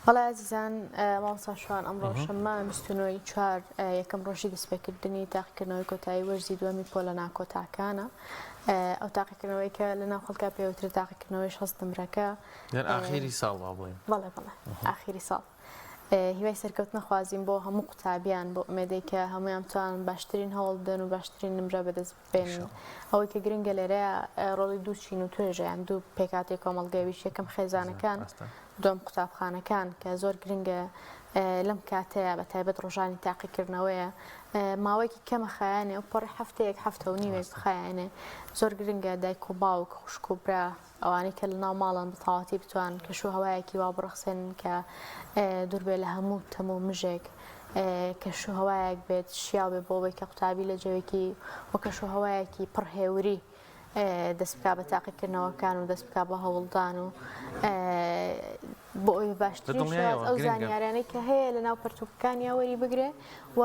والله عزیزان مامۆستا شوان ئەمڕۆ شەممە 24 یەکەم ڕۆژی دەستپێکردنی تاقیکردنەوەی کۆتایی وەرزی دووەمی پۆلە ناکۆتاکانە ئەو تاقیکردنەوەی کە لەناو خەڵکا پێوتر تاقیکردنەوەی شەست نمرەکە ئاخیری ساڵ بڵێن بەڵێ ئاخیری ساڵ هیوای سەرکەوت نەخوازیین بۆ هەموو قوتابیان بۆ ئومێدەی کە هەمویان بتوانن باشترین هەوڵ بدەن و باشترین نمرە بەدەست بێنن ئەوەی کە گرنگە لێرەیە ڕۆڵی دوو چین و توێژەیان دوو پێکاتی کۆمەڵگەویش یەکەم خێزانەکان دوم قوتابخانەکان کە زۆر گرنگە لەم کاتەیە بە تایبەت ڕۆژانی تاقیکردنەوەیە ماوەیەکی کەمە خایانێ و پڕی هەفتەیەک هەفتە و نیوێک بخایانێ زۆر گرنگە دایک و باوک خوشک و برا ئەوانەی کە لە ناو ماڵن بەتەواتی بتوان کەشوو هەوایەکی وا بڕخسێنن کە دووربێ لە هەموو تەموو مژێک کەشوو هەوایەک بێت شیاو بێ بۆ بەی کە قوتابی لە جەوێکی وە کەشوو هەوایەکی پڕهێوری دەست بکا بە تاقیکردنەوەکان و دەست بکا بە هەوڵدان و بۆ ئەوی باشترین ئەو زانیاریانەی کە هەیە لە ناو پەرتووکەکانی وەری بگرێ و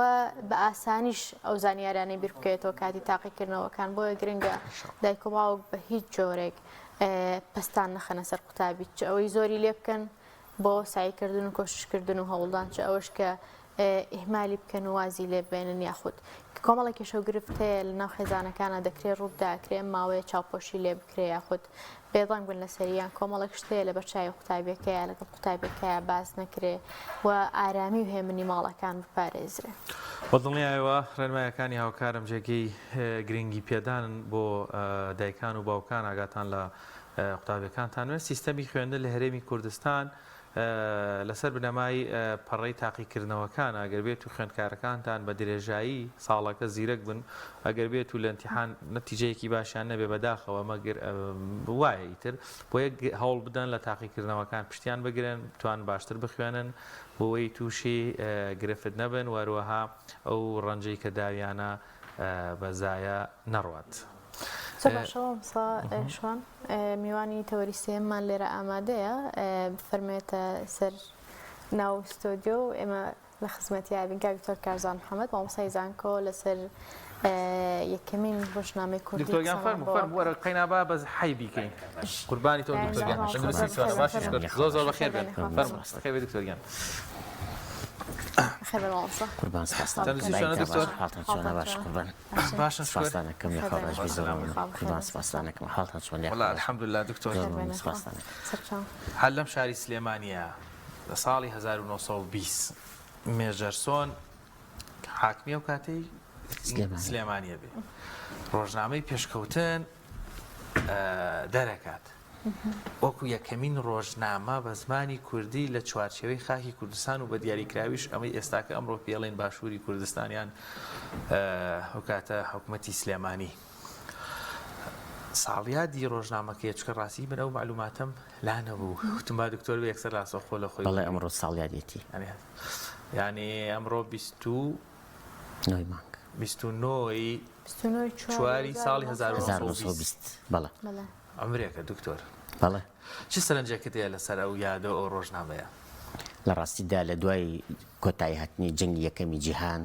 بە ئاسانیش ئەو زانیاریانەی بیر بکەوێتەوە کاتی تاقیکردنەوەکان بۆیە گرنگە دایک و باوک بە هیچ جۆرێک پستان نەخەنە سەر قوتابی چ ئەوەی زۆری لێ بکەن بۆ سایکردن و کۆششکردن و هەوڵدان چ ئەوەش کە ئیهمالی بکەن و وازی لێ بێنن یاخود کۆمەڵێکی شەوگرفتەیە لە ناو خێزانەکانە دەکرێت ڕووداکرێن ماوەیە چاوپۆشی لێ بکرێ یاخود بێدەنگ بن لە سەریان کۆمەڵێک شتەیە لە بەرچاوی قوتابیەکەیە لەگەڵ قوتابیەکەیە باز نەکرێ و ئارامی و هێمنی ماڵەکان بپارێزرێ بەدڵنیایەوە ڕێنمایەکانی هاوکارم جێگەی گرنگی پێدانن بۆ دایکان و باوکان ئاگاتان لە قوتابیەکانتان وێ سیستەمی خوێندن لە هەرێمی کوردستان لەسەر بنەمای پەڕەی تاقیکردنەوەکان ئەگەر بێت و خوێندکارەکانتان بە درێژایی ساڵەکە زیرەک بن ئەگەر بێت و لە ئیمتیحان نەتیجەیەکی باشیان نەبێ بەداخەوە مەگەر وایە ئیتر بۆ یەک هەوڵ بدەن لە تاقیکردنەوەکان پشتیان بگرن بتوان باشتر بخوێنن بۆەوەی تووشی گرفت نەبن وەروەها ئەو ڕەنجەی کە داویانە بەزایە نەڕوات. شوان میوانی تەوەریستێمان لێرە ئامادەیە بفەرمێتە سەر ناو ستۆدیۆ و ئێمە لە خزمەتی ئاوینگا ویکتۆر کارزان محەممەد مامۆستای زانکۆ لەسەر یەکەمین ڕۆژنامەی کوردی دکتۆرگیان فەرموو وەرە قەینابا بەس حی بیکەین قوربانی تۆ دکتۆرگیان زۆر بەخێر بێت فەرموو خێر بێت دکتۆرگیان قوربان باش قوربان باشە سپاسدانەکەم لە خاڵ بێزەوە قوربان سپاسدانەکەم حاڵتان چۆن لێ الحەمدوللا دکتۆر هەر لەم شاری سلێمانیە لە ساڵی 1920 مێژەرسۆن حاکمیە و کاتەی سلێمانیە بێ ڕۆژنامەی پێشکەوتن دەرەکات وەکو یەکەمین ڕۆژنامە بە زمانی کوردی لە چوارچێوەی خاکی کوردستان و بە دیاریکراویش ئەمەی ئێستاکە ئەمڕۆ پێڵێن باشووری کوردستانیان هەوکاتە حکوومەتی سلێمانی ساڵیادی ڕۆژنامەکە چکە ڕاستی بن ئەو معلوماتم لا نەبوو وتم با دکتۆر یەکسەر لاسەخۆ لە خۆی بەڵێ ئەمڕۆ ساڵیادێتی یعنی ئەمڕۆ 29 چواری ساڵی 1920 بەڵێ ئەمرێکە دکتۆر بەڵێ چ سەرنجێکت هەیە لەسەر ئەو یادە ئەو ڕۆژنامەیە لە ڕاستیدا لە دوای کۆتایی هاتنی جەنگی یەکەمی جیهان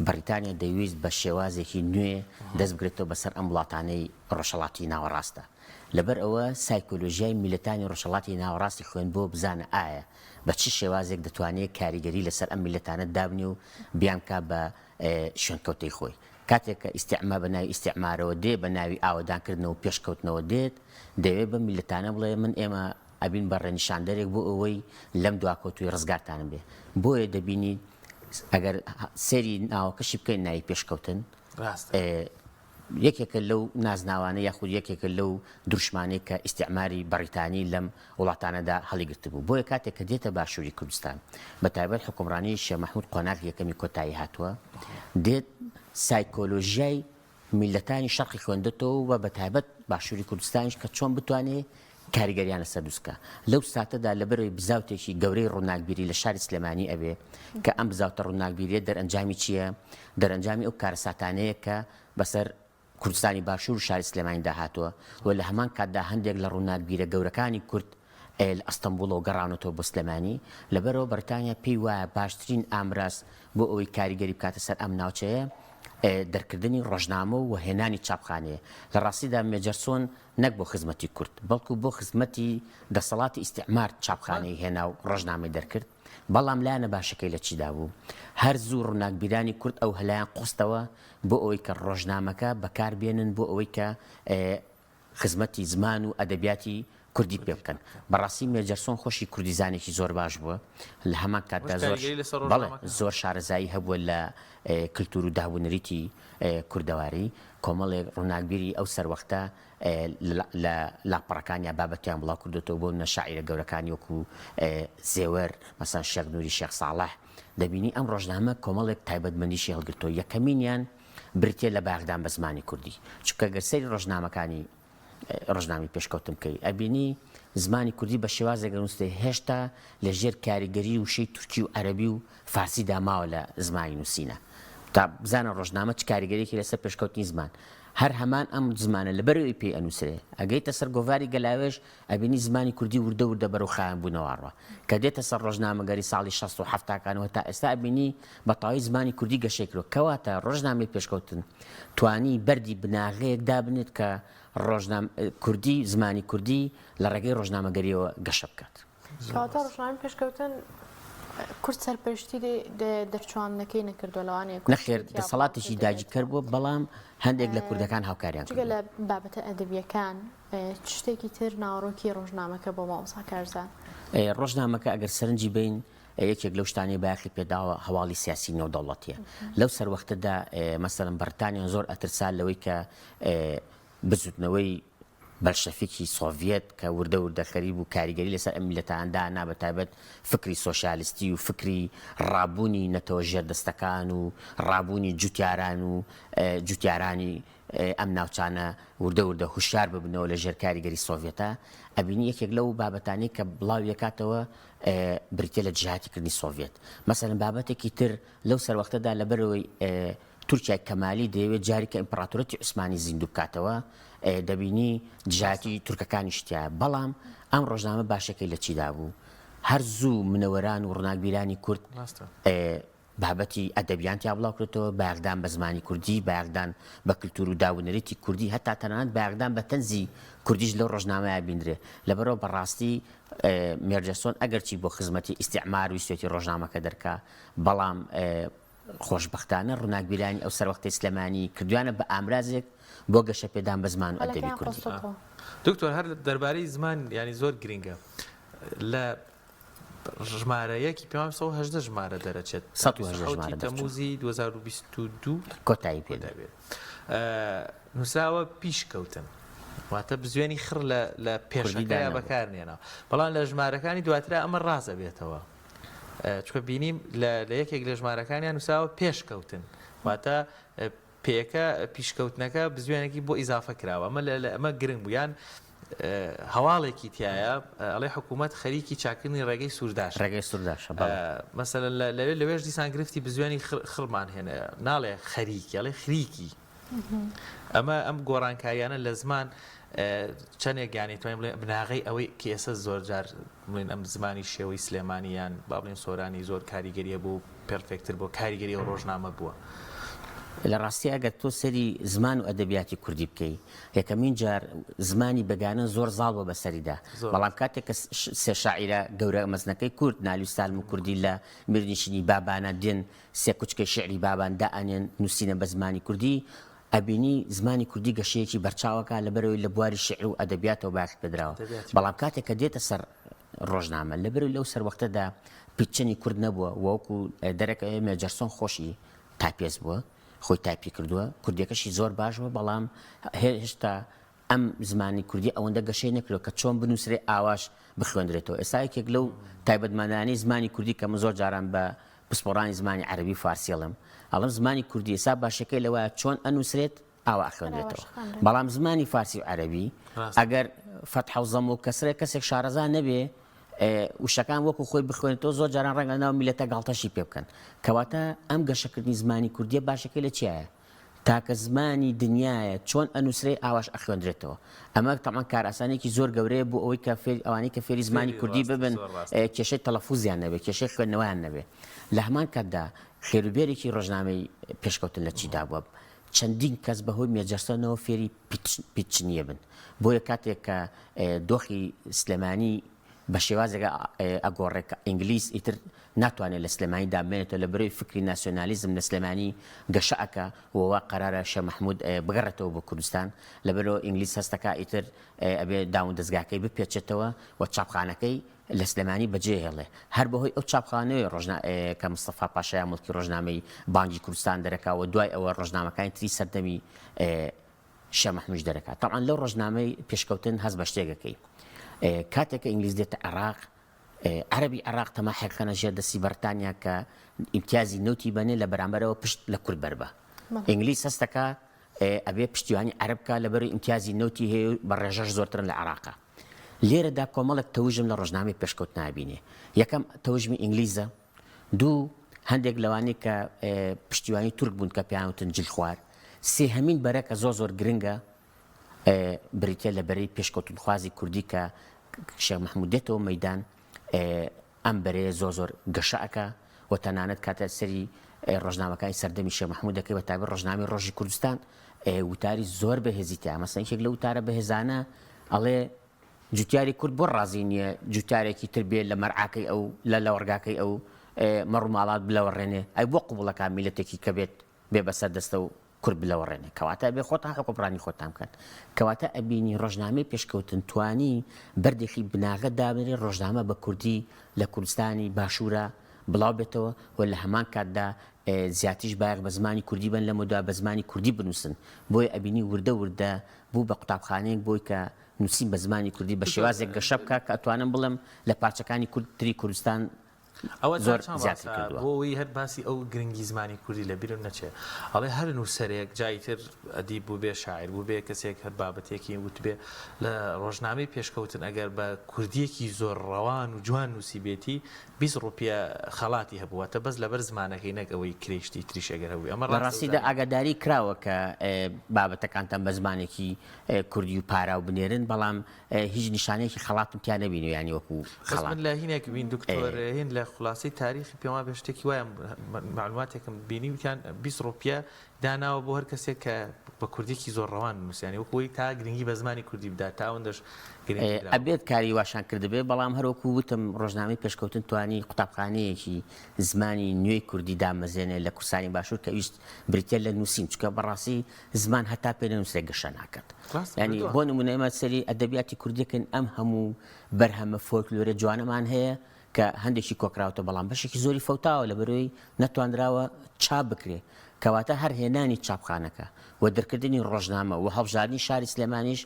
بەریتانیا دەویست بە شێوازێکی نوێ دەست بگرێتەوە بەسەر ئەم وڵاتانەی ڕۆژهەڵاتی ناوەڕاستە لەبەر ئەوە سایکۆلۆژیای میلەتانی ڕۆژهەڵاتی ناوەڕاستی خوێن بۆ بزانە ئایا بە چ شێوازێک دەتوانێت کاریگەری لەسەر ئەم میلەتانە دابنی و بیانکە بە شوێنکەوتەی خۆی کاتێککە ئیسیعما بە ناوی ئیسیعمارەوە دێ بە ناوی ئاوەدانکردنەوە و پێشکەوتنەوە دێت دەوێت بە میلەتانە بڵێ من ئێمە ئەبین بە ڕێنیشاندەرێک بۆ ئەوەی لەم دواکەوتوی ڕزگارتانم بێ بۆیە دەبینی ئەگەر سێری ناوەکەشی بکەین ناوی پێشکەوتن یەکێکە لەو نازناوانە یاخود یەکێکە لەو دروشمانەی کە ئیسیعماری بەریتانی لەم وڵاتانەدا هەڵیگرت بوو بۆیە کاتێک کە دێتە باشووری کوردستان بە تایبەت حکومڕانی شێخ مەحموود قۆناغ یەکەمی کۆتایی هاتووە دێت سایکۆلۆژیای میلەتانی شەرقی خوێندێتەوە و بە تایبەت باشووری کوردستانیش کە چۆن بتوانێت کاریگەریان لەسەر دروستکە لەو ساتەدا لەبەرەوەی بزاوتێکی گەورەی ڕووناکبیری لە شاری سلێمانی ئەبێ کە ئەم بزاوتە ڕووناکبیریە دەرئەنجامی چییە؟ دەرئەنجامی ئەو کارە ساتانەیە کە بەسەر کوردستانی باشوور و شاری سلێمانی داهاتووە و لە هەمان کاتدا هەندێک لە ڕووناکبیرە گەورەکانی کورد لە ئەستەمبوڵەوە گەڕانەوە بۆ سلێمانی لەبەرەوە بەریتانیا پێی وایە باشترین ئامراست بۆ ئەوەی کاریگەری بکاتە سەر ئەم ناوچەیە دەرکردنی ڕۆژنامە و هێنانی چاپخانەیە لە ڕاستیدا مێجەرسۆن نەک بۆ خزمەتی کورد بەڵکو بۆ خزمەتی دەسەڵاتی ئیستیعمار چاپخانەی هێنا و ڕۆژنامەی دەرکرد بەڵام لایەنە باشەکەی لە چیدا بوو هەر زوو ڕووناکبیرانی کورد ئەو هەلایەن قوستەوە بۆ ئەوەی کە ڕۆژنامەکە بەکاربێنن بۆ ئەوەی کە خزمەتی زمان و ئەدەبیاتی کوردی پێ بکەن بەڕاستی مێجەرسۆن خۆشی کوردیزانێکی زۆر باش بووە لە هەمان کاتدا زۆر شارەزایی هەبووە لە کللتور و داهبوونەریتی کوردەواری کۆمەڵێک ڕووناکبیری ئەو سەروەختە لە لاپەڕەکانی بابەتیان بڵاو کردوێتەوە بۆ نە شاعیرە گەورەکانی وەکو زێوەر مەسەن شێخ نووری شێخ ساڵح دەبینی ئەم ڕۆژنامە کۆمەڵێک تایبەتمەندیشی هەڵگرتەوە یەکەمینیان بریتێ لە باغدان بە زمانی کوردی چونکە گەرسەری ڕۆژنامەکانی ڕۆژنامی پێشکەوتم بکەی ئەبینی زمانی کوردی بە شێوازێک نووسێ هێشتا لە ژێر کاریگەری وشەی تورکی و عەرەبی و فارسی داماوە لە زمانی نووسینە تا بزانە ڕۆژنامە چ کاریگەریەکی لەسەر پێشکەوتنی زمان هەر هەمان ئەم زمانە لەبەرەوەی پێی ئەنووسێ ئەگەیتە سەر گۆڤاری گەلاوێژ ئەبینی زمانی کوردی وردە وردە بەرەو خایان بوونەوەڕوە کە دێتە سەر ڕۆژنامەگەری ساڵی 1970کانەوە تا ئێستا ئەبینی بە تەواوی زمانی کوردی گەشەکرۆ کەواتە ڕۆژنامەی پێشکەوتن توانی بەردی بناغەیەک دابنێت کە کوردی زمانی کوردی لە ڕێگەی ڕۆژنامەگەریەوە گەشە بکات کەواتە ڕۆژنامەی پێشکەوتن کورد سەرپەرشتی دەرچوانەکەی نەکردووە لەوانەیە نەخێر دەسەڵاتێکی داگیر کرد بووە بەڵام هەندێک لە کوردەکان هاوکاریان کرد لە بابەتە ئەدەبیەکان شتێکی تر ناوەڕۆکی ڕۆژنامەکە بۆ مامۆستا کارزان ڕۆژنامەکە ئەگەر سەرنجی بین یەکێک لەو شتانی باخی پێداوە هەواڵی سیاسی نێودەوڵەتیە لەو سەروەختەدا مەسەڵەن بەریتانیا زۆر ئەترسال لەوەی کە بزوتنەوەی بەلشەفیکی سۆڤێت کە وردە وردە خەریب و کاریگەری لەسەر ئەم میلەتاندا نا بەتایبەت فکری سۆشیالیستی و فکری ڕابوونی نەتەوە ژێردەستەکان و ڕابوونی جوتیاران و جوتیارانی ئەم ناوچانە وردە وردە هوشیار ببنەوە لە ژێر کاریگەری سۆڤێتە ئەبینی یەکێک لەو بابەتانی کە بڵاو یەکاتەوە بریتێ لە جیهاتیکردنی سۆڤێت مەسەڵەن بابەتێکی تر لەو سەروەختەدا لەبەرەوەی تورکیای کەمالی دەیەوێت جاریکە ئیمپراتۆرەتی عوسمانی زیندوو بکاتەوە دەبینی جیهاتی تورکەکانی شتیایە بەڵام ئەم ڕۆژنامە باشەکەی لە چیدا بوو هەر زوو منەوەران و ڕووناکبیرانی کورد بابەتی ئەدەبیانتیا بڵاو کرێتەوە باغدان بە زمانی کوردی باغدان بە کللتور و داونەرێتی کوردی هەتا تەنانەت باغدان بە تەنزی کوردیش لەو ڕۆژنامەیە بینرێ لەبەرەوە بەڕاستی مێرجەسۆن ئەگەرچی بۆ خزمەتی ئیستیعمار و سوێتی ڕۆژنامەکە دەرکا بەڵام خۆشبەختانە ڕووناکبیرانی ئەو سەروەختی سلێمانی کردویانە بە ئامرازێک بۆ گەشە پێدان بە زمان و ئەدەبی کوردی دکتۆر هەر دەربارەی زمان ینی زۆر گرنگە لە ژمارەیەکی پێم 180 ژمارە دەرەچێت 180 تەموزی 2022 کۆتایی پێدا بێت نووسراوە پیشکەوتن واتە بزوێنی خڕ لە پێشەکەیە بەکارنێنەوە بەڵام لە ژمارەکانی دواترا ئەمە ڕازە بێتەوە چکە بینیم لە یەکێک لە ژمارەکانیان نووسراوە پێشکەوتن واتە پێکە پیشکەوتنەکە بزوێنێکی بۆ ئیزافە کراوە ئەمە گرنگ بوویان هەواڵێکی تایە ئەڵێ حکوومەت خەریکی چاکردنی ڕێگەی سوورداش مەسەلەن لەوێش دیسان گرفتی بزوێنی خڕمان هێنە ناڵێ خەریکی ئەڵێ خریکی ئەمە ئەم گۆڕانکاریانە لە زمان چەندێک یانی توانین بڵێن بناغی ئەوەی کێسە زۆر جار بڵێن ئەم زمانی شێوەی سلێمانیان با بڵێن سۆرانی زۆر کاریگەریە بوو پێرفێکتر بۆ کاریگەری و ڕۆژنامە بووە لە ڕاستی ئەگەر تۆ سەری زمان و ئەدەبیاتی کوردی بکەی یەکەمین جار زمانی بەگانە زۆر زاڵ بۆ بەسەریدا بەڵام کاتێک کە سێ شاعیرە گەورە مەزنەکەی کورد نالی و سالم و کوردی لە میرنشینی بابانە دێن سێ کوچکەی شعری بابان دائەنێن نووسینە بە زمانی کوردی ئەبینی زمانی کوردی گەشەیەکی بەرچاوەکە لەبەرەوەی لە بواری شعر و ئەدەبیاتەوە باخت پێدراوە بەڵام کاتێک کە دێتە سەر ڕۆژنامە لەبەرەوەی لەو سەروەختەدا پیچەنی کورد نەبووە وەکو دەرەکە مێجەرسۆن خۆشی تاپێز بووە خۆی تایپی کردووە کوردیەکەشی زۆر باش بووە بەڵام هێشتا ئەم زمانی کوردی ئەوەندە گەشەی نەکرێت کە چۆن بنووسێ ئاواش بخوێندرێتەوە ئێستا یەکێک لەو تایبەتمەندانەی زمانی کوردی کە من زۆر جاران بە پسپۆڕانی زمانی عەرەبی فارسیڵم ئەڵم زمانی کوردی ئێستا باشەکەی لەوەیە چۆن ئەنووسرێت ئاوا خوێنرێتەوە بەڵام زمانی فارسی و عەرەبی ئەگەر فەتح و زەم و کەسرێک کەسێک شارەزا نەبێ وشەکان وەکو خۆی بخوێنێتەوە زۆر جاران ڕەنگە ناو میلەتە گاڵتەشی پێ بکەن کەواتە ئەم گەشەکردنی زمانی کوردیە باشەکەی لە چیایە تاکە زمانی دنیاە چۆن ئەنووسێ ئاواش ئەخوێندرێتەوە ئەمە تەمان کارئاسانێکی زۆر گەورەیە بۆ ئەوەی کە ئەوانەی کە فێری زمانی کوردی ببن کێشەی تەلەفوزیان نەبێت کێشەی خوێندنەوەیان نەبێت لە هەمان کاتدا خێروبێرێکی ڕۆژنامەی پێشکەوتن لە چیدا بووە چەندین کەس بەهۆی مێجەستنەوە فێری پیچنیە بن بۆیە کاتێک کە دۆخی سلێمانی بە شێوازێک ئەگۆڕێک ئینگلیس ئیتر ناتوانێت لە سلێمانی دامێنێتەوە لە بەرەوەی فکری ناسیۆنالیزم لە سلێمانی گەشەکە وەوە قەرارە شێخ مەحموود بگەڕێتەوە بۆ کوردستان لەبەرەوە ئینگلیس هەستەکە ئیتر ئەبێ داون دەستگاکەی بپێچێتەوە و چاپخانەکەی لە سلێمانی بەجێ هێڵێ هەر بەهۆی ئەو چاپخانەوەی کە مستەفا پاشایە مڵکی ڕۆژنامەی بانگی کوردستان دەرەکاوە دوای ئەوە ڕۆژنامەکانی تری سەردەمی شێخ مەحموود دەرەکات تەڵعاً لەو ڕۆژنامەی پێشکەوتن هەست بە شتێکەکەی کاتێککە ئینگلیس دێتە عێراق عربی عێراق تەماحێکخەنە ژێر دەستی بەرتانیا کە ئیمتیازی نەوتی بنێ لە بەرامبەرەوە پشت لە کورد بەربە ئینگلیس هەستەکە ئەبێ پشتیوانی عربکە لەبەر ئیمتیازی نەوتی هەیە بە ڕێژەش زۆرترن لە عێراقا لێرەدا کۆمەڵێک تەوژم لە ڕۆژنامەی پێشکەوت نابینێ یەکەم تەوژمی ئینگلیزە دوو هەندێک لەوانەیە کە پشتیوانی تورک بوون کە پێیانوتن جل خوار سێهەمین بەرەکە زۆر گرنگە بریتە لە بەرەی پێشکەوتنخوازی کوردی کە شێخ مەحموود دێتەوە مەیدان ئەم بەرەیە زۆر گەشەکە و تەنانەت کاتە سەری ڕۆژنامەکانی سەردەمی شێخ مەحموود دەکەی بە تایبەت ڕۆژنامەی ڕۆژی کوردستان وتاری زۆر بەهێزیتە مەسەڵەن یەکێک لە وتارە بەهێزانە ئەڵێ جوتیاری کورد بۆ ڕازی نییە جوتارێکی تر بێت لە مەرعاکەی ئەو لە وەرگاکەی ئەو مەڕووماڵات بلەوەڕێنێ ئەی بۆ قوبوڵەکان میلەتێکی کە بێت بێ بەسەر دەستە و کورد بلەوەڕێنێ کەواتە بێ خۆتان حکومڕانی خۆتان بکەن کەواتە ئەبینی ڕۆژنامەی پێشکەوتن توانی بەردێکی بناغە دابنێ ڕۆژنامە بە کوردی لە کوردستانی باشوورە بڵاو بێتەوە و لە هەمان کاتدا زیاتیش بایەق بە زمانی کوردی بن لە مدا بە زمانی کوردی بنووسن بۆی ئەبینی وردە بوو بە قوتابخانەیەک بۆی کە نووسین بە زمانی کوردی بە شێوازێک گەشە بکە کە ئەتوانم بڵم لە پارچەکانی کوردتری کوردستان ئەوە زۆر زیاتر کردووە بۆەوەی هەر باسی ئەو گرنگی زمانی کوردی لە بیرم نەچێت ئەڵێ هەر نووسەرێک جایتر ئەدی بوو بێ شاعر بوو بێ کەسێک هەر بابەتێکی وت بێ لە ڕۆژنامەی پێشکەوتن ئەگەر بە کوردیەکی زۆر ڕەوان و جوان نووسی بێتی 20 ڕوپیە خەڵاتی هەبووەتە بەس لەبەر زمانەکەی نەک ئەوەی کرێشتی تریشەگەر هەبووی ئەمە ڕاستیدا ئاگاداری کراوە کە بابەتەکانتان بە زمانێکی کوردی و پارا و بنێرن بەڵام هیچ نیشانەیەکی خەڵاتم تیا نەبین و ینی وەکو خەڵات لە هینێک بین دکتۆر هین لە خلاصەی تاریخی پێما بە شتێکی وایە معلوماتێکم بینی وتیان 20 ڕوپیە داناوە بۆ هەر کەسێک کە بە کوردێکی زۆر ڕەوان نووسیانی وەکوی تا گرنگی بە زمانی کوردی بدا تاوەندەش ئەبێت کاری واشان کردبێ بەڵام هەروەکو وتم ڕۆژنامەی پێشکەوتن توانی قوتابخانەیەکی زمانی نوێی کوردی دامەزێنێ لە کورسانی باشوور کە ویست بریتێ لە نووسین چکە بەڕاستی زمان هەتا پێ نووسێ گەشە ناکات ینی بۆ نمونە ئێمە سەری ئەدەبیاتی کوردیەکەن ئەم هەموو بەرهەمە فۆلکلۆرە جوانەمان هەیە کە هەندێکی کۆکراوتە بەڵام بەشێکی زۆری فەوتاوە لە بەرەوەی نەتواندراوە چاپ بکرێ کەواتە هەر هێنانی چاپخانەکە و دەرکردنی ڕۆژنامە و هەڵبژاردننی شاری سلێمانیش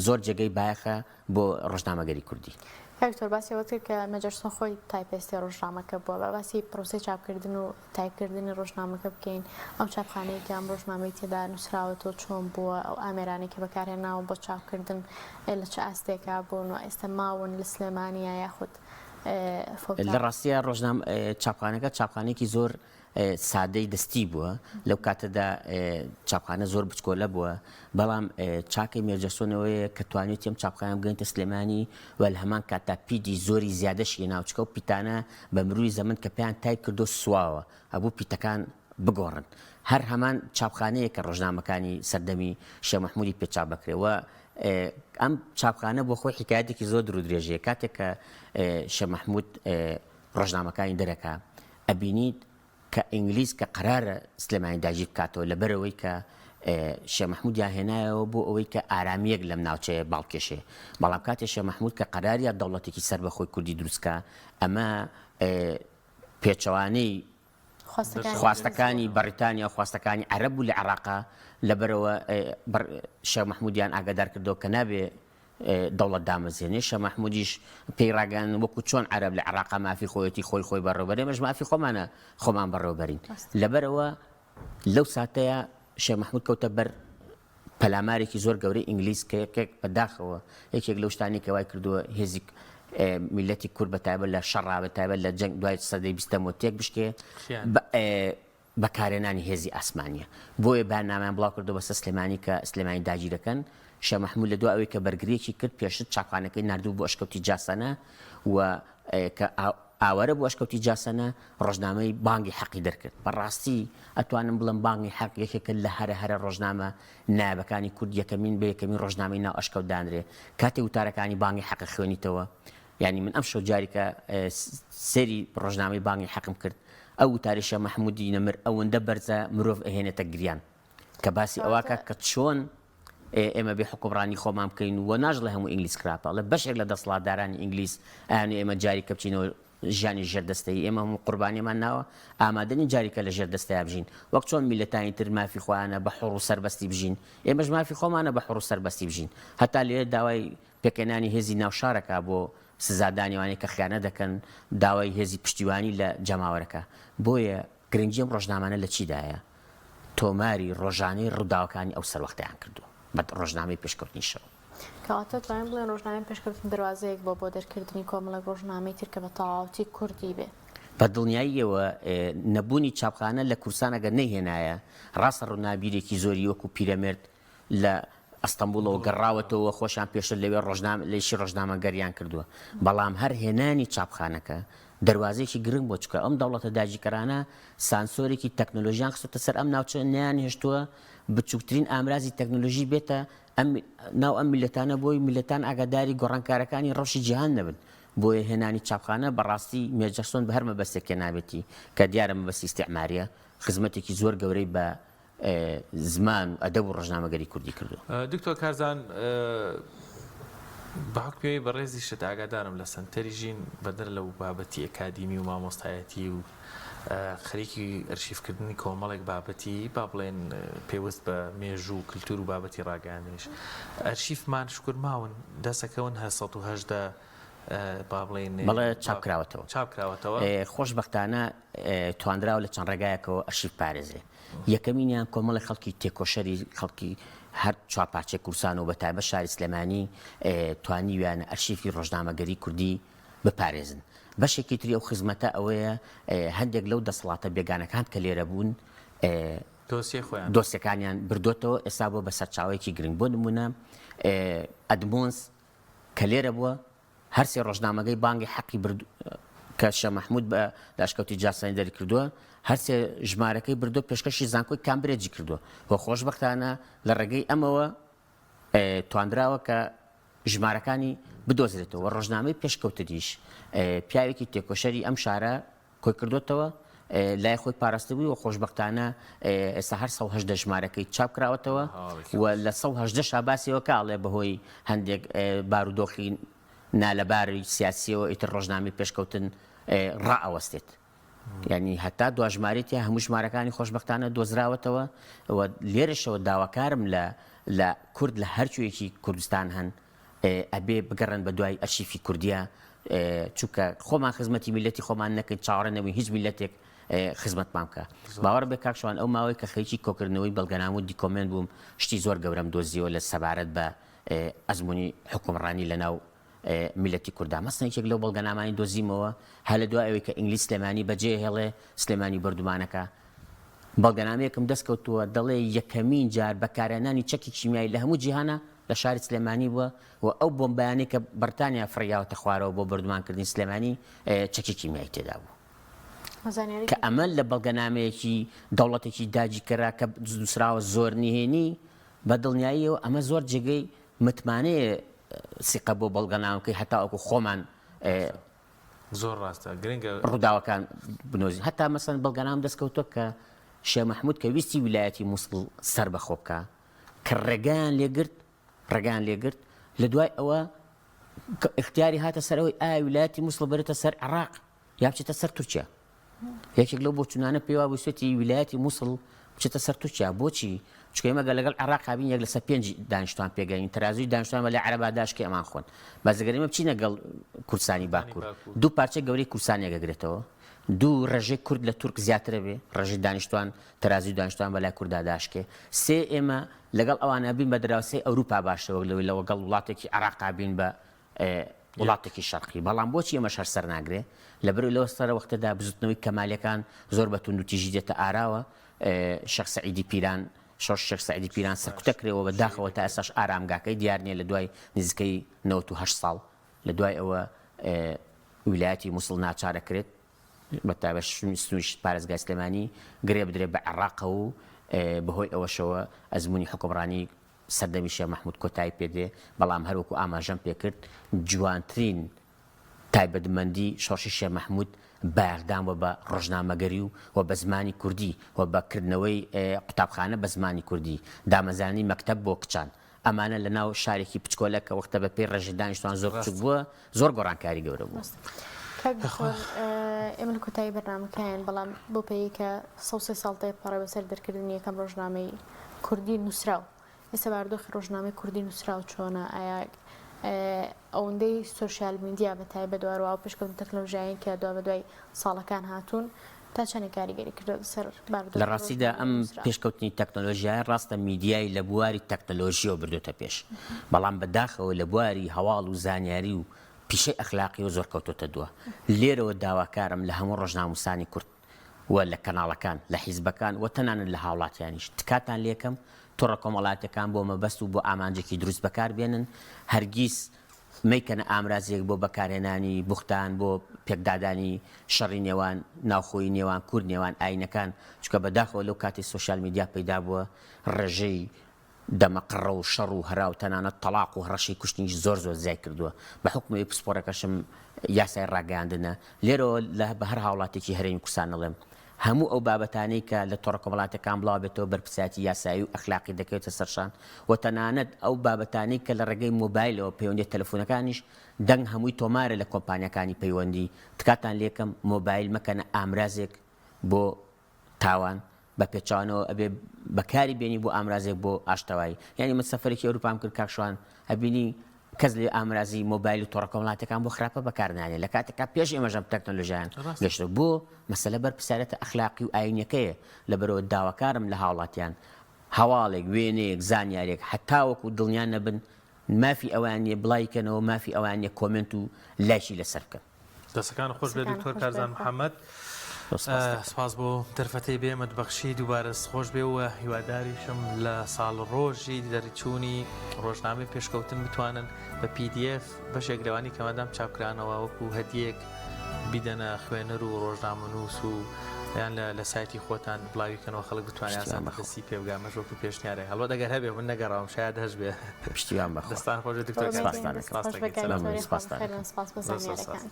زۆر جێگەی بایەخە بۆ ڕۆژنامەگەری کوردی کاکتۆر باسیەوە کرد کە مەجەرسۆن خۆی تایپێستی ڕۆژنامەکە بووە بە باسی پرۆسی چاپکردن و تایپکردنی ڕۆژنامەکە بکەین ئەو چاپخانەیە کە ئەم ڕۆژنامەی تێدا نووسراوەتەوە چۆن بووە ئەو ئامێرانی کە بەکارهێناوە بۆ چاپکردن لە چه ئاستێکا بوون و ئێستا ماون لە سلێمانیا یاخود لە ڕاستیە ڕۆژنام چاپخانەکە چاپخانێکی زۆر سادەی دەستی بووە لەو کاتەدا چاپخانە زۆر بچکۆلە بووە بەڵام چاکەی مێرجەسۆنەوەیە کە توانێت ئەم چاپخانە بگەنێتە سلێمانی و لە هەمان کاتا پیدی زۆری زیادەشی ناوچکە و پیتانە بە مروی زەمن کە پێیان تای کردو سواوە هەبوو پیتەکان بگۆڕن هەر هەمان چاپخانەیە کە ڕۆژنامەکانی سەردەمی شێخ مەحموودی پێچاپ بکرێەوە ئەم چاپخانە بۆ خۆی حکایەتێکی زۆر درو درێژەیە کاتێک کە شێخ مەحموود ڕۆژنامەکانی دەرەکە ئەبینیت کە ئینگلیز کە قەرارە سلێمانی داگیر بکاتەوە لەبەرەوەی کە شێخ مەحموود هێنایەوە بۆ ئەوەی کە ئارامیەک لەم ناوچەیە باڵکێشێ بەڵام کاتێ شێخ مەحموود کە قەراریە دەوڵەتێکی سەر بەخۆی کوردی دروستکە ئەمە پێچەوانەی خواستەکانی بەریتانیا و خواستەکانی عەرەب و لە عێراقا لەبەرەوە شێخ مەحموودیان ئاگادار کردەوە کە نابێ دەوڵەت دامەزێنێ شێخ مەحموودیش پێی ڕاگەن وەکو چۆن عەرەب لە عێراقا مافی خۆیەتی خۆی بەڕێوەبەرێ ئێمەش مافی خۆمان بەڕێوەبەرین لەبەرەوە لەو ساتەیە شێخ مەحموود کەوتە بەر پەلامارێکی زۆر گەورەی ئینگلیز کە یەکێک بەداخەوە یەکێک لەو شتانی کە وای کردووە هێزی میلەتی کورد بەتایبەت لە شەڕا بەتایبەت لە جەنگ دوای سەدەی 20ەمەوە تێک بشکێ بەکارهێنانی هێزی ئاسمانیە بۆیە بەرنامەیان بڵاو کردو بەسەر سلێمانی کە سلێمانی داگیرەکەن شێخ مەحموود لە دوای ئەوەی کە بەرگریەکی کرد پێشتر چاپخانەکەی نردوو بۆ ئەشکەوتی جاسەنە و کە ئاوەرە بۆ ئەشکەوتی جاسەنە ڕۆژنامەی بانگی حەقی دەرکرد بەڕاستی ئەتوانم بڵم بانگی حەق یەکێکە لە هەرە ڕۆژنامە نایبەکانی کورد یەکەمین بە یەکەمین ڕۆژنامەی ناو ئەشکەوت دانرێ کاتێ وتارەکانی بانگی حەق خوێنیتەوە ینی من ئەم شەو جاریکە سەری ڕۆژنامەی بانگی حەقم کرد ئەو وتاریشە مەحمودی نەمر ئەوەندە بەرزە مرۆڤ ئەهێنێتە گریان کە باسی ئەوەکە کە چۆن ئێمە بێ حکومڕانی خۆمان بکەین و ناژڵێ هەموو ئینگلیس کراپە لە بەشێک لە دەسەڵاتدارانی ئینگلیس ئەیانێ ئێمە جاریکە بچینەوە ژیانی ژێردەستەی ئێمە هەموو قوربانیمان ناوە ئامادەنی جاریکە لە ژێردەستەیە بژین وەک چۆن میلەتانی تر مافی خۆیانە بە حوڕ و سەربەستی بژین ئێمەش مافی خۆمانە بە حوڕ و سەربەستی بژین هەتا لێرە داوای پێکەنانی هێزی ناوشارەکە بۆ سزادانیوانی کە خیانە دەکەن داوای هێزی پشتیوانی لە جەماوەرەکە بۆیە گرنگیم ڕۆژنامانە لە چیدایە تۆماری ڕۆژانەی ڕووداوەکانی ئەو سەروەختیان کردو بە ڕۆژنامەی پێشکەوتنی شەو کەواتە توانین بڵێن ڕۆژنامەی پێشکەوتن دەواازەیەک بۆ دەرکردنی کۆمەڵێک ڕۆژنامەی تر کە بە تەواوەتی کوردی بێ بە دڵنیاییەوە نەبوونی چاپخانە لە کورسان ئەگەر نەیهێنایە ڕاستە ڕوونابیرێکی زۆری وەکو پیرەمێرد لە ئەستەمبولەوە گەڕاوەتەوە خۆشیان پێشتر لەوێ لێشی ڕۆژنامە گەریان کردووە بەڵام هەر هێنانی چاپخانەکە دەواازەیەکی گرنگ بۆ چکە ئەم دەوڵەتە داگیرکەرانە سانسۆرێکی تەکنۆلۆژیان خستە سەر ئەم ناوچە نیان هێشتووە بچووکترین ئامرازی تەکنۆلۆژی بێتە ناو ئەم میلەتانە بۆی میلەتان ئاگاداری گۆڕانکارەکانی ڕەوشی جیهان نەبن بۆیە هێنانی چاپخانە بەڕاستی مێرجەکسۆن بە هەر مەبەستێکە نابێتی کە دیارە مەبەستی استیعماریە خزمەتێکی زۆر گەورەی بە زمان و ئەدەب و ڕۆژنامەگەری کوردی کردو دکتۆر کارزان باوکپێی بەڕێزی شت ئاگادارم لە سنتەری ژین بەدەر لەو بابەتی ئەکادیمی و مامۆستایەتی و خەریکی ئەرشیفکردنی کۆمەڵێک بابەتی با بڵێن پێوەست بە مێژوو و کللتور و بابەتی ڕاگەانێش ئەرشیفمان شکر ماون دەسەکەون هە ١٨ با بڵێن بەڵێ چاپکراوەتەوە خۆشبەختانە تواندراوە لە چەند ڕێگایەکەوە ئەرشیف پارێزێ یەکەمینیان کۆمەڵی خەڵکی تێکۆشەری خەڵکی هەر چوارپارچێک کورسان و بەتایبەت شاری سلێمانی توانیویانە ئەرشیفی ڕۆژنامەگەری کوردی بپارێزن بەشێکی تری ئەو خزمەتە ئەوەیە هەندێک لەو دەسەڵاتە بێگانەکان کە لێرە بوون دۆسیەکانیان بردوێتەوە ئێستا بۆ بە سەرچاوەیەکی گرنگ بۆ نمونە ئەدمۆنس کە لێرە بووە هەرسێ ڕۆژنامەگەی بانگی حەقی کە شە مەحمود بە داشکەوتی جاسانی دەری کردووە هەرسێ ژمارەکەی بردو پێشکەشی زانکۆی کامبرێجی کردووە بۆ خۆشبەختانە لە ڕێگەی ئەمەوە تواندراوە کە ژمارەکانی بدۆزرێتەوە ڕۆژنامەی پێشکەوتریش پیاوێکی تێکۆشەری ئەم شارە کۆی کردوێتەوە لای خۆی پاراستبووی و خۆشبەختانە ئێستا هەر ١٨ ژمارەکەی چاپ کراوەتەوە و لە ١٨ شاباسیەوە کاڵێ بەهۆی هەندێک بارودۆخی نالەباری سیاسیەوە ئیتر ڕۆژنامی پێشکەوتن ڕائەوەستێت یعنی هەتا دواژمارێتی هەموو ژمارەکانی خۆشبەختانە دۆزراوەتەوە لێرەشەوە داواکارم لە کورد لە هەرکوێکی کوردستان هەن ئەبێ بگەڕن بە دوای ئەرشیفی کوردیە چونکە خۆمان خزمەتی میلەتی خۆمان نەکەین چاوەڕێنەوەی هیچ میلەتێک خزمەتمان بکە باوەڕ بێ کاکشوان ئەو ماوەی کە خەریکی کۆکردنەوەی بەڵگەنامە و دیکۆمنت بووم شتی زۆر گەورەم دۆزیەوە لە سەبارەت بە ئەزمموی حکومڕانی لەناو میلەتی کووردا مەسنێکێک لەو بەڵگەنامانی دۆزیمەوە هە لە دوای ئەوەی کە ئینگلیس سلێمانی بەجێ هێڵێ سلێمانی بەردومانەکە بەڵگەنامەیەکم دەست کەوتووە دەڵێ یەکەمین جار بەکارهێنانی چەکی کیمیایی لە هەموو جیهانە لە شاری سلێمانی بووە و ئەو بۆمبیانەی کە بەرتانیا فڕیاوەتە خوارەوە بۆ بەردومانکردنی سلێمانی چەکی کیمیایی تێدا بوو کە ئەمە لە بەڵگەنامەیەکی دەوڵەتێکی داگیرکەرا کە دووسراوە زۆر نهێنی بە دڵنیاییەوە ئەمە زۆر جێگەی متمانەیە سیقە بۆ بەڵگەنامەکەی هەتا ئەوکو خۆمان زۆر ڕاستە گرنگە ڕووداوەکان بنۆزی هەتا مەسەن بەڵگەنام دەستکەوتۆ کە شێخ مەحموود کە ویستی ویلایەتی مووسڵ سەر بەخۆ بکە کە ڕێگان لێگرت لە دوای ئەوە اختیاری هاتە سەر ئەوەی ئایا ویلایەتی مووسڵ بێتە سەر عێراق یا بچێتە سەر تورکیا یەکێک لەو بۆچوونانە پێوا بوو سوێتی ویلایەتی مووسڵ بچێتە سەر تورکیا بۆچی چکە ئێمە لەگەڵ عێراق هابین یەک لەسەر 5 دانیشتوان پێگەین تەرازوی دانیشتوان لە عەرەبا داشکە ئەمان خۆن بازرگەریمە بچینە گەڵ کورسانی باکوور دوو پارچە گەورەی کورسانێک ئەگرێتەوە دوو ڕێژەی کورد لە تورک زیاترە بێ ڕێژەی دانیشتوان تەرازوی دانیشتوان بەلای کووردا داشکێ سێ ئێمە لەگەڵ ئەوانە بین بە دراوسەی ئەوروپا باشەوە لەوەی لەوە گەڵ وڵاتێکی عێراق بین بە وڵاتێکی شەرقی بەڵام بۆچی ئەمە شەر سەر ناگرێ لەبەر لەوە سەرە وەختەدا بزوتنەوەی کەمالیەکان زۆر بە توند و تیژی دێتە ئاراوە شێخ سەعیدی پیران شێخ سەعیدی پیران سەرکوتە کرێەوە بەداخەوە تا ئێستاش ئارامگاکەی دیار نییە لە دوای نزیکەی 98 ساڵ لە دوای ئەوە ویلایەتی مووسڵ ناچارەکرێت بە تایبەت پارێزگای سلێمانی گرێ بدرێت بە عێراق و بەهۆی ئەوەشەوە ئەزمموی حکومڕانی سەردەمی شێخ مەحموود کۆتایی پێدێ بەڵام هەروەکو ئاماژەم پێکرد جوانترین تایبەتمەندی شۆڕشی شێخ مەحموود بەیاغدان بە ڕۆژنامەگەری و بە زمانی کوردی و بەکردنەوەی قوتابخانە بە زمانی کوردی دامەزانی مەکتەب بۆ کچان ئەمانە لە ناو شارێکی پچکۆلە کە وەختە بە پێی ڕێژی دانیشتوان زۆر بچوک بووە زۆر گۆڕانکاری گەورە بوو. ئێمە لە کۆتایی بەرنامەکەیان بەڵام بۆ پێی کە 100 ساڵتەیە پەڕە بەسەر دەرکردنی یەکەم ڕۆژنامەی کوردی نووسراو ئێستا باردۆخی ڕۆژنامەی کوردی نووسراو چۆنە ئایا ئەوەندەی سۆشیال میدیا بە تایبەت دووەڕوا و پێشکەوتن تەکنۆلۆژیایین کە دوا بە دوای ساڵەکان هاتوون تا چەند کاریگەری کردو سەر لە ڕاستیدا ئەم پێشکەوتنی تەکنۆلۆژیای ڕاستە میدیای لە بواری تەکنۆلۆژیەوە بردوتە پێش بەڵام بەداخەوە لە بواری هەواڵ و زانیاری و پیشەی ئەخلاقی و زۆر کەوتۆتە دووە لێرەوە داواکارم لە هەموو ڕۆژنامەنووسانی کورد و لە کەناڵەکان لە حیزبەکان و تەنانەت لە هاوڵاتیانیش تکاتان لێکم تۆڕە کۆمەڵاتەکان بۆ مەبەست و بۆ ئامانجێکی دروست بەکار بێنن هەرگیز مەیکەنە ئامرازێک بۆ بەکارهێنانی بوختان بۆ پێکدادانی شەڕی نێوان ناوخۆی نێوان کورد نێوان ئاینەکان چکە بەداخەوە لەو کاتی سوۆسیال میدیا پەیدا بووە ڕێژەی دەمەقڕە و شەڕ و هەرا و تەنانەت تەلاق و هەڕەشی کوشتنیش زۆر زیای کردووە بە حکومی پسپۆرەکەشم یاسای ڕاگەاندنە لێرەوە بە هەر هاوڵاتێکی هەرێمی کوردستان دەڵێم هەموو ئەو بابەتانەی کە لە تۆڕە کۆمەڵاتەکان بڵاو بێتەوە بەرپرسیاتی یاسایی و ئەخلاقی دەکەوێتە سەرشان و تەنانەت ئەو بابەتانەی کە لە ڕێگەی مۆبایلەوە پەیوەندی تەلەفۆنەکانیش دەنگ هەمووی تۆمارە لە کۆمپانیەکانی پەیوەندی تکاتان لێکم مۆبایل مەکەنە ئامرازێک بۆ تاوان بە پێچوانەوە ئەبێ بەکاری بێنی بۆ ئامرازێک بۆ ئاشتەوایی یعنی من سەفەرێکی ئەوروپام کرد کاکشوان ئەبینی کەس لێ ئامرازی مۆبایل و تۆڕە کۆمەڵاتەکان بۆ خراپە بەکارنانێت لە کاتێکا پێش ئێمەژەم تەکنۆلۆژیان گەشتە بۆ مەسەلە بەرپرسیارەتە ئەخلاقی و ئاینەکەیە لەبەرەوە داواکارم لە هاوڵاتیان هەواڵێک وێنەیەک زانیارێک هەتاوەکو دڵنیان نەبن مافی ئەوانیە بڵایکەنەوە مافی ئەوانیە کۆمنت و لایشی لەسەر بکەن دەستەکان خۆش بێ دکتۆر کارزان محەممەد سپاس بۆ دەرفەتەی بێمەت بەخشی دووبارە خۆش بێ و هیواداریشم لە ساڵ ڕۆژی دەرچوونی ڕۆژنامەی پێشکەوتن بتوانن بە PDF بەشێک لەوانی کەمەدام چاپکرانەوە وەکو هەدیەک بیدەنە خوێنەر و ڕۆژنامەنووس و یان لە سایتی خۆتان بڵاویکەنەوە خەڵک بتوانێت یاسان بەخسی پێ بگامەش وەکو پێشنیارێک هەڵوە دەگەر هەبێ من نەگەڕاوم شاید هەش بێ پشتیوان بە دەستان خۆش دکتۆر سپاس بە زانیاریەکانتان